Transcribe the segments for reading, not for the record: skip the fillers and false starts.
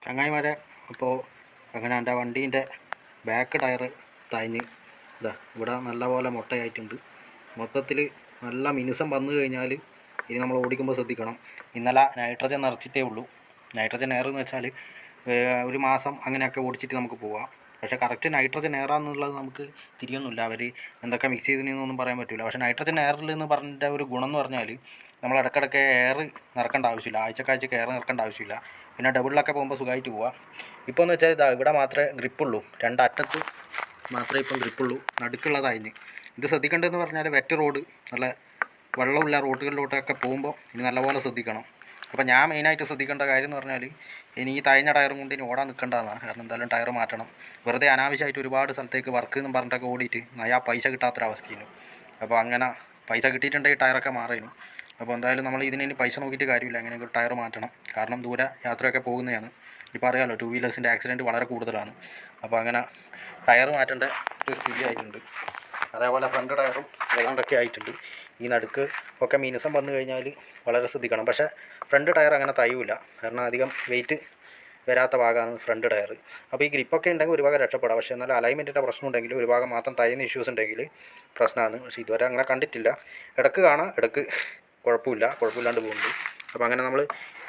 ചങ്ങായിമാരെ. അപ്പോൾ അങ്ങനെ എൻ്റെ വണ്ടീൻ്റെ ബാക്ക് ടയർ തഴഞ്ഞ് ഇതാ ഇവിടെ നല്ലപോലെ മുട്ടയായിട്ടുണ്ട്. മൊത്തത്തിൽ നല്ല മിനുസം വന്നു കഴിഞ്ഞാൽ ഇനി നമ്മൾ ഓടിക്കുമ്പോൾ ശ്രദ്ധിക്കണം. ഇന്നലെ നൈട്രജൻ നിറച്ചിട്ടേ ഉള്ളൂ. നൈട്രജൻ എയർ എന്ന് വെച്ചാൽ ഒരു മാസം അങ്ങനെയൊക്കെ ഓടിച്ചിട്ട് നമുക്ക് പോവാം. പക്ഷേ കറക്റ്റ് നൈട്രജൻ എയറാന്നുള്ളത് നമുക്ക് തിരിയൊന്നുമില്ല. അവർ എന്തൊക്കെ മിക്സ് ചെയ്തതെന്നൊന്നും പറയാൻ പറ്റില്ല. പക്ഷേ നൈട്രജൻ എയറിൽ എന്ന് പറഞ്ഞ ഒരു ഗുണം എന്ന് പറഞ്ഞാൽ നമ്മൾ ഇടയ്ക്കിടയ്ക്ക് എയർ നിറക്കേണ്ട ആവശ്യമില്ല. ആഴ്ചക്കാഴ്ചക്ക് എയർ നിറക്കേണ്ട ആവശ്യമില്ല. പിന്നെ ഡബിളിലൊക്കെ പോകുമ്പോൾ സുഖമായിട്ട് പോവാം. ഇപ്പോൾ എന്ന് വെച്ചാൽ ഇതാ ഇവിടെ മാത്രമേ ഗ്രിപ്പുള്ളൂ. രണ്ടറ്റത്ത് മാത്രമേ ഇപ്പം ഗ്രിപ്പുള്ളൂ. നടുക്കുള്ളതായിന്. ഇത് ശ്രദ്ധിക്കേണ്ടതെന്ന് പറഞ്ഞാൽ വെറ്റ് റോഡ്, നല്ല വെള്ളമുള്ള റോഡുകളിലോട്ടൊക്കെ പോകുമ്പോൾ ഇനി നല്ലപോലെ ശ്രദ്ധിക്കണം. അപ്പോൾ ഞാൻ മെയിനായിട്ട് ശ്രദ്ധിക്കേണ്ട കാര്യം എന്ന് പറഞ്ഞാൽ ഇനി ഈ തഴഞ്ഞ ടയറും കൊണ്ട് ഇനി ഓടാൻ നിൽക്കേണ്ടതാണ്. കാരണം എന്തായാലും ടയർ മാറ്റണം. വെറുതെ അനാവശ്യമായിട്ട് ഒരുപാട് സ്ഥലത്തേക്ക് വർക്ക് എന്നും പറഞ്ഞിട്ടൊക്കെ ഓടിയിട്ട് നയാ പൈസ കിട്ടാത്തൊരവസ്ഥയാണ്. അപ്പോൾ അങ്ങനെ പൈസ കിട്ടിയിട്ടുണ്ടെങ്കിൽ ടയറൊക്കെ മാറിയിരുന്നു. അപ്പോൾ എന്തായാലും നമ്മൾ ഇതിന് പൈസ നോക്കിയിട്ട് കാര്യമില്ല. എങ്ങനെയെങ്കിലും ടയർ മാറ്റണം. കാരണം ദൂരെ യാത്രയൊക്കെ പോകുന്നതാണ്. ഇപ്പോൾ അറിയാമല്ലോ, 2 വീലേഴ്സിൻ്റെ ആക്സിഡൻറ്റ് വളരെ കൂടുതലാണ്. അപ്പോൾ അങ്ങനെ ടയർ മാറ്റേണ്ട ഒരു സ്ഥിതി ആയിട്ടുണ്ട്. അതേപോലെ ഫ്രണ്ട് ടയറും ഏതാണ്ടൊക്കെ ആയിട്ടുണ്ട്. ഈ നടുക്ക് ഒക്കെ മിനുസം വന്നു കഴിഞ്ഞാൽ വളരെ ശ്രദ്ധിക്കണം. പക്ഷേ ഫ്രണ്ട് ടയർ അങ്ങനെ തയ്യൂല. കാരണം അധികം വെയിറ്റ് വരാത്ത ഭാഗമാണ് ഫ്രണ്ട് ടയർ. അപ്പോൾ ഈ ഗ്രിപ്പൊക്കെ ഉണ്ടെങ്കിൽ ഒരു ഭാഗം രക്ഷപ്പെടാം. പക്ഷേ എന്നാലും അലൈൻമെൻറ്റിൻ്റെ പ്രശ്നം ഉണ്ടെങ്കിൽ ഒരു ഭാഗം മാത്രം തയ്യുന്ന ഇഷ്യൂസ് ഉണ്ടെങ്കിൽ പ്രശ്നമാണ്. പക്ഷേ ഇതുവരെ അങ്ങനെ കണ്ടിട്ടില്ല. ഇടയ്ക്ക് കാണാം, ഇടയ്ക്ക് കുഴപ്പമില്ലാണ്ട് പോകുന്നുണ്ട്. അപ്പോൾ അങ്ങനെ നമ്മൾ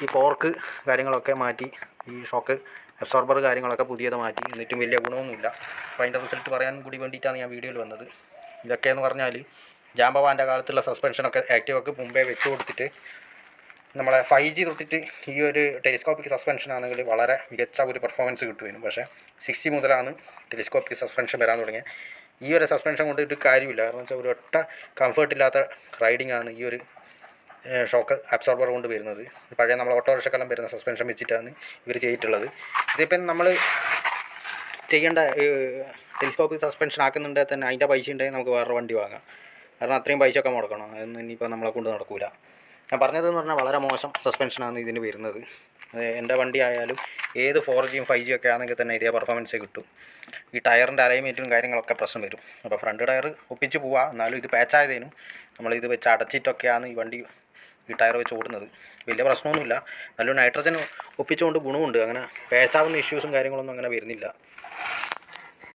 ഈ ഫോർക്ക് കാര്യങ്ങളൊക്കെ മാറ്റി, ഈ ഷോക്ക് അബ്സോർബർ കാര്യങ്ങളൊക്കെ പുതിയത് മാറ്റി. എന്നിട്ടും വലിയ ഗുണമൊന്നുമില്ല. അപ്പോൾ അതിൻ്റെ റിസൾട്ട് പറയാൻ കൂടി വേണ്ടിയിട്ടാണ് ഞാൻ വീഡിയോയിൽ വന്നത്. ഇതൊക്കെയെന്ന് പറഞ്ഞാൽ ജാംബവാൻ്റെ കാലത്തുള്ള സസ്പെൻഷനൊക്കെ ആക്റ്റീവൊക്കെ മുമ്പേ വെച്ച് കൊടുത്തിട്ട് നമ്മളെ 5G തൊട്ടിട്ട് ഈ ഒരു ടെലിസ്കോപ്പിക് സസ്പെൻഷൻ ആണെങ്കിൽ വളരെ മികച്ച ഒരു പെർഫോമൻസ് കിട്ടുമായിരുന്നു. പക്ഷേ 6G മുതലാണ് ടെലിസ്കോപ്പിക് സസ്പെൻഷൻ വരാൻ തുടങ്ങിയത്. ഈ ഒരു സസ്പെൻഷൻ കൊണ്ട് ഒരു കാര്യമില്ല. കാരണം വെച്ചാൽ ഒരു ഒട്ട കംഫർട്ടില്ലാത്ത റൈഡിംഗ് ആണ് ഈ ഒരു ഷോക്ക് അബ്സോർബർ കൊണ്ട് വരുന്നത്. പഴയ നമ്മൾ ഓട്ടോറിക്ഷക്കെല്ലാം വരുന്ന സസ്പെൻഷൻ വെച്ചിട്ടാണ് ഇവർ ചെയ്തിട്ടുള്ളത്. ഇതിപ്പം നമ്മൾ ചെയ്യേണ്ട ടെലിസ്കോപ്പിക് സസ്പെൻഷൻ ആക്കുന്നുണ്ടെങ്കിൽ തന്നെ അതിൻ്റെ പൈസ ഉണ്ടെങ്കിൽ നമുക്ക് വേറെ വണ്ടി വാങ്ങാം. കാരണം അത്രയും പൈസ ഒക്കെ മുടക്കണം. അതൊന്നും ഇനിയിപ്പോൾ നമ്മളെ കൊണ്ട് നടക്കില്ല. ഞാൻ പറഞ്ഞതെന്ന് പറഞ്ഞാൽ വളരെ മോശം സസ്പെൻഷനാണ് ഇതിന് വരുന്നത്. എൻ്റെ വണ്ടി ആയാലും ഏത് 4Gയും 5G ഒക്കെ ആണെങ്കിൽ തന്നെ ഇതേ പെർഫോമൻസേ കിട്ടും. ഈ ടയറിൻ്റെ അലൈൻമെൻറ്റും കാര്യങ്ങളൊക്കെ പ്രശ്നം വരും. അപ്പോൾ ഫ്രണ്ട് ടയർ ഒപ്പിച്ച് പോവാം. എന്നാലും ഇത് പാച്ചായതേനും നമ്മളിത് വെച്ച് അടച്ചിട്ടൊക്കെയാണ് ഈ വണ്ടി ഈ ടയർ വെച്ച് ഓടുന്നത്. വലിയ പ്രശ്നമൊന്നുമില്ല. നല്ലൊരു നൈട്രജൻ ഒപ്പിച്ചുകൊണ്ട് ഗുണമുണ്ട്. അങ്ങനെ പാച്ചാവുന്ന ഇഷ്യൂസും കാര്യങ്ങളൊന്നും അങ്ങനെ വരുന്നില്ല.